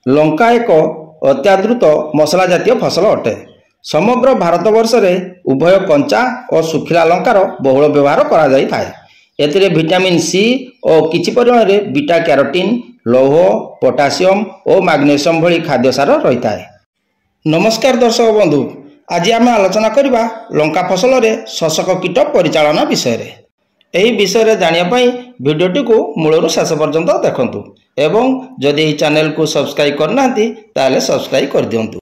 लंका एक अत्यादृत मसला जातीय फसल अटे। समग्र भारतवर्ष में उभय कंचा और सुखिला लंकार बहुल व्यवहार करा जाई थाए। एथिरे विटामिन सी और किछि परिमाण रे बीटा कैरोटीन, लौह, पोटासियम और मैग्नीशियम भली खाद्य सार रही थाए। नमस्कार दर्शक बंधु, आज आम आलोचना करबा लंका फसल रे शोषक कीट परिचालना विषय रे। एही विषय रे जानिया पई वीडियोटी को मूलରୁ शेष पर्यंत देखंतु एवं जदि एही चैनल को सब्सक्राइब करनांती ताले सब्सक्राइब कर दियंतु।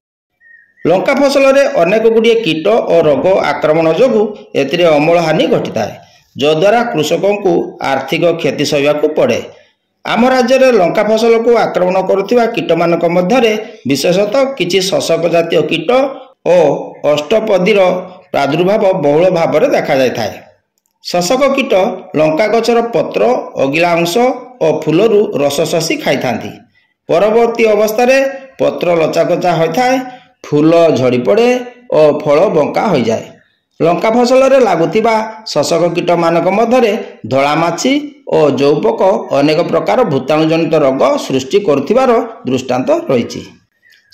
लंका फसल रे अनेक गुड़िए कीट और रोग आक्रमण जोगु एथिरे अमल हानि घटिताए, जो द्वारा कृषकों को आर्थिक क्षति सहवाकू पड़े। आम राज्य में लंका फसल को आक्रमण करुथिबा कीट मानक मध्यरे विशेषतः किछि शोषक जातीय कीट और अष्टपदीर प्रादुर्भाव बहुल भाव में देखा जाए। शोषक कीट लंका गछर पत्र, अगिला अंश और फूलरू रस शोषी खाई थांती। परवर्ती अवस्था रे पत्र लचाकचा होता है, फूल झड़ी पड़े और फल बंका हो जाए। लंका फसल रे लागुथिबा शोषक कीट मानक मध्यरे धला माछी और जौपक अनेक प्रकार भूताणु जनित रोग सृष्टि करुथिबार दृष्टांत रही।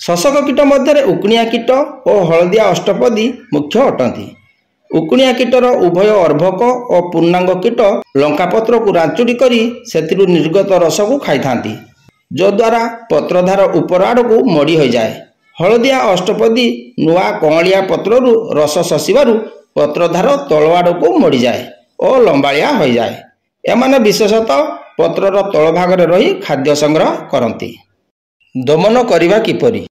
शोषक कीट मध्यरे उकुणिया कीट और हलदिया अष्टपदी मुख्य अटंती। उकुणिया कीटर उभय अर्भक और पूर्णांग कीट लंका पत्र को रांचुड़ी करी सेतिरु निर्गत रस को खाई थांती, जो द्वारा पत्रधार ऊपर आड़ को मोड़ी हो जाए। हलदिया अष्टपदी नुआ कअलिया पत्ररू रस शोषिबारु पत्रधार तल आड़ को मोड़ी जाए और लंबालिया हो जाए। एमाने विशेषतः पत्रर तल भागरे रही खाद्य संग्रह करती। दमन करिबा किपरि?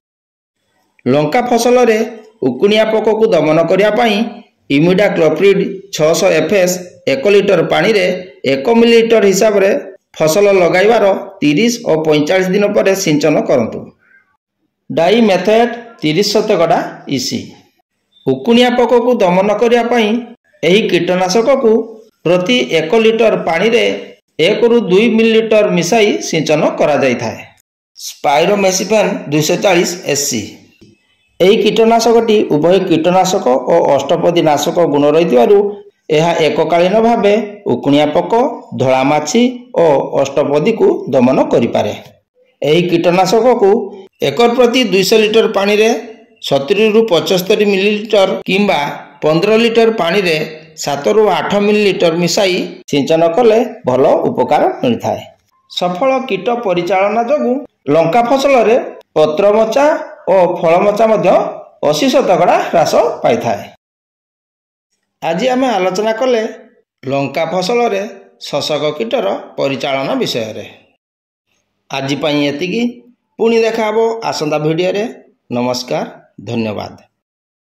लंका फसल रे उकुणिया पोक को दमन करिया पई इमिडाक्लोप्रिड 600 एफएस 1 लिटर पानी रे 1 मिलीलीटर हिसाब रे फसल लगाइबार 30 और 45 दिन पर सिंचन करंतु। डाई मेथड 30 शतकड़ा इसी। उकुणिया पोक को दमन करिया पई एही कीटनाशक को प्रति 1 लिटर पानी रे 1 ରୁ 2 मिलीलीटर मिसाई सिंचन करा जाई थाए। स्पाइरोमेसिफेन 240 एससी। एही कीटनाशकटी उभय कीटनाशक और अष्टपदी नाशक गुण रहिथिबारु एहा एककालीन भावे उकुणिया पोक, धला माछी और अष्टपदी को दमन करिपारे। एही कीटनाशक को एकर प्रति 200 लिटर पानी रे 70 ରୁ 75 मिलीलीटर किंबा 15 लिटर पानी रे 7 ରୁ 8 मिलीलीटर मिसाई सिंचन कले भल उपकार मिलता है। सफल कीट परिचालना जोगु लंका फसल रे पत्रमचा और फलमचा मध्य 80 शतकड़ा ह्रास पाई थाए। आज आम आलोचना कले लंका फसल रे शोषक कीटर परिचालन विषय रे। आज पई एतिकी, पुणी देखा हबो आसंता वीडियो रे। नमस्कार, धन्यवाद।